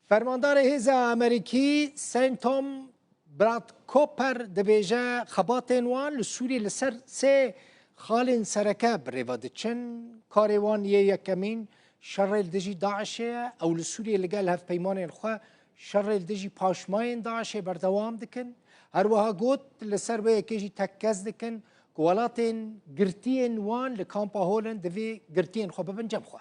فرماندار هیزا امریکی سنتوم براد کوپر دبیجه خباتین وان لسوری لسر سه خالن سرکه بریوا دچن کاروان یکمین شر الدجی داعشه او لسوری لگل هف پیمان خو شر الدجی پاشماین داعشه بردوام دکن هر وها گوت لسر به یکیجی تکز دکن گوالاتین گرتین وان لکامپا هولن دوی گرتین خو ببنجم خو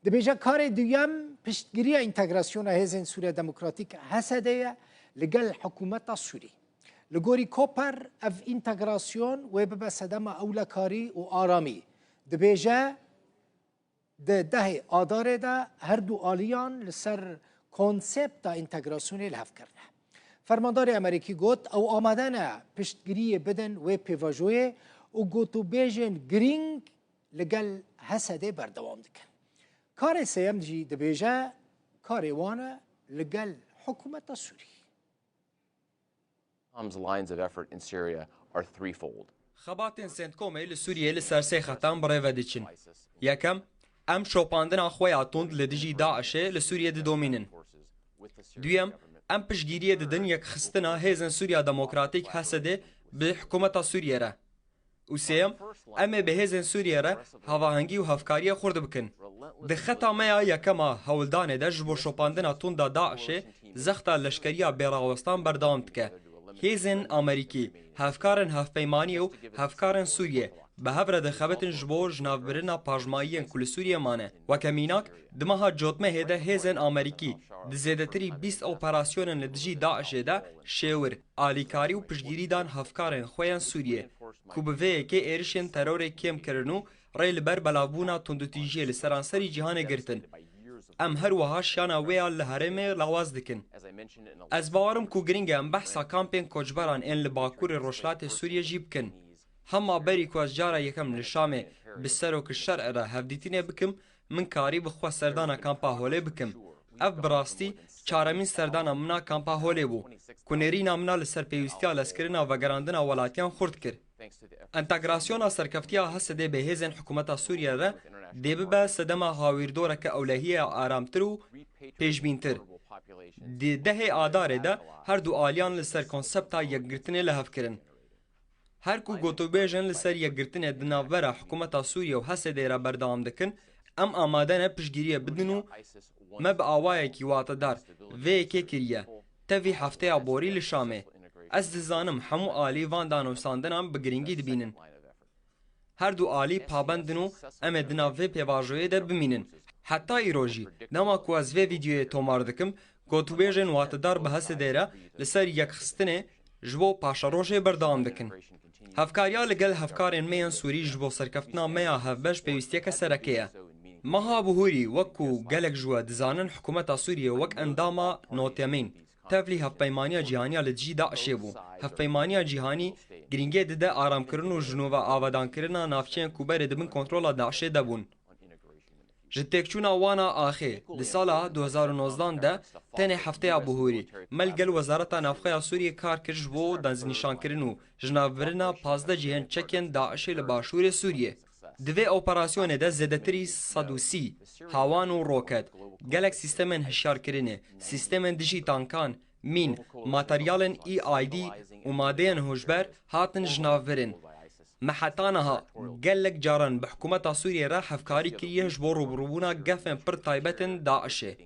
دبیجه کار دویم پشتگیری انتگراسیون هزین سوریه دموکراتیک حسده لگل حکومت سوری لگوری کوپر اف انتگراسیون و ببه سدم اولا کاری و آرامی دبیجه ده آداره ده هر دو آلیان لسر کنسپت انتگراسیون الهف کرده فرماندار امریکی گوت او آمدن پشتگیری بدن و پیواجوه و گوتو بیجن گرینگ لگل حسده بردوام دکن کار سیم جی دبیجه کار وانه لگل حکومت سوری. Tom's lines of effort in Syria are threefold. خباتن سنتكومي لسوريا لسرسي ختام بريفا ديچن. يكم ام شوپاندنا خويا توند لدجي داعشه لسوريا دومينن. دويم ام پشگیری ددن یک خستنا هيزن سوريا دموكراتيك حسده بحكومة سوريا را. وسيم ام بهزن سوريا را هواهنگي و هفكاريه خورد بكن. دخطا ميا يكما هولدان دج بو شوپاندنا توند داعشه زختا لشکریا بیراوستان بردام تکه. هیزن امریکی هفکارن هفپیمانی و هفکارن سوریه به هفره دخبتن جبو جنابرنا پاجمایین کل سوریه مانه و کمیناک دمها جوتمه هده هیزن امریکی دزیدتری 20 اپراسیونن لدجی داعش ده شیور آلیکاری و پشگیری دان هفکارن خویان سوریه کوبوه که ایرشن ترور کم کرنو ریل بر بلابونا تندوتیجی لسرانسری جهان گرتن ام هر وها شانا ویا لهرمه لواز دکن. از باورم کو گرینگ ام بحثا کامپین کوچبران ان لباکور روشلات سوریه جیب کن. هما بری کو از جارا یکم لشامه بسرو کشرع را هفدیتینه بکم من کاری بخوا سردانا کامپا هوله بکم. اف براستی چارمین سردانا منا کامپا هوله بو. کنیرینا منا لسر پیوستیا لسکرنا و گراندنا ولاتیان خورد کر. انتگراسیونا سرکفتیا حسده به هزن حکومت سوریه را دیبه به سدما هاویردوره که اولهیه آرامتر و پیشبینتر. دی ده آداره ده هر دو آلیان لسر کنسپتا یک گرتنه لحف کرن. هر کو گوتو بیجن لسر یک گرتنه دناوره حکومت سوریه و حسده را بردام دکن ام آمادن پشگیریه بدنو مب آوائه کی واتدار وی که کریه تاوی هفته بوری لشامه از دزانم همو آلی وان دانوستاندنم بگرینگی دبینن. هر دو آلی پابندنو ام دناوی پیواجوی ده بمینن. حتی ایروژی نما کو از وی ویدیوی تومار دکم گوتو بیجن واتدار به حس دیره لسر یک خستنه جبو پاشاروشه بردام دکن. هفکاریا لگل هفکارین میان سوری جبو سرکفتنا میا هفبش پیوستیه که سرکیه. مها بهوری وکو گلک جوا دزانن حکومت سوریه وک انداما نوتیمین. تفلی هفپیمانیا جهانی لدجی داعشه بو. هفپیمانیا جهانی گرینگه دده آرام کرن و جنوب آوادان کرنا نافچین کوبر دبن کنترول داعشه دبون. جتکچونا وانا آخه لسالا 2019 ده تنه هفته بهوری ملگل وزارت نافخه سوریه کار کرج بو دنز نشان کرنو جنابرنا 15 جهن چکن داعشه لباشور سوریه. دوی اپراسیون ده زدتری 130 هاوان و روکت گلک سیستمن هشیار کرنه سیستمن دجی تانکان مین ماتریالن ای آی دی و مادین هجبر هاتن جنابرن محتانها گلک جارن بحکومت سوریه را هفکاری کریه جبو روبروبونا گفن پر تایبتن داعشه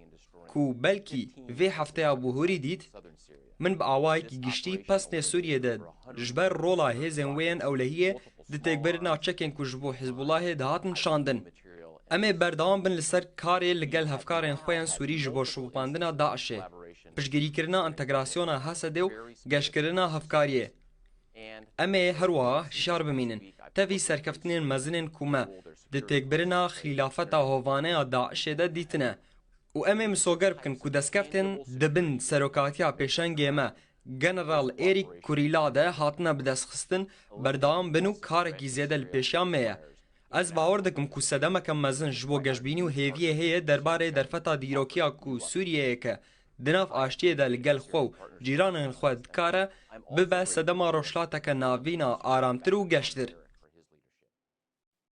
کو بلکی وی هفته بهوری دید من با آوائی کی گشتی پس نه سوریه ده جبر رولا هزن وین اولهیه ده تکبرنا چکن کو جبو حزب الله دهاتن شاندن اما بردام بن لسر کاری لگل هفکارین خوین سوری جبو شوپاندنا داعشه پشگیری کرنا انتگراسیونا حسده و گشت کرنا هفکاریه اما هروها شار بمینن تفی سرکفتنین مزنین کومه ده تکبرنا خلافتا هوانه داعشه ده دیتنه و اما مسوگر بکن که دستکفتن دبن سروکاتیا پیشنگی ما جنرال ایریک کوریلاده هاتنه بدست خستن بردام بنو کارکی زیده لپیشان میه. از باور دکم که صدمه کم مزن جبو گشبینی و هیویه هیه درباره درفتا دیروکیا که سوریه که دناف آشتیه ده لگل خو جیرانن خود کاره ببه صدمه روشلاته که ناوینا آرامتر و گشتر.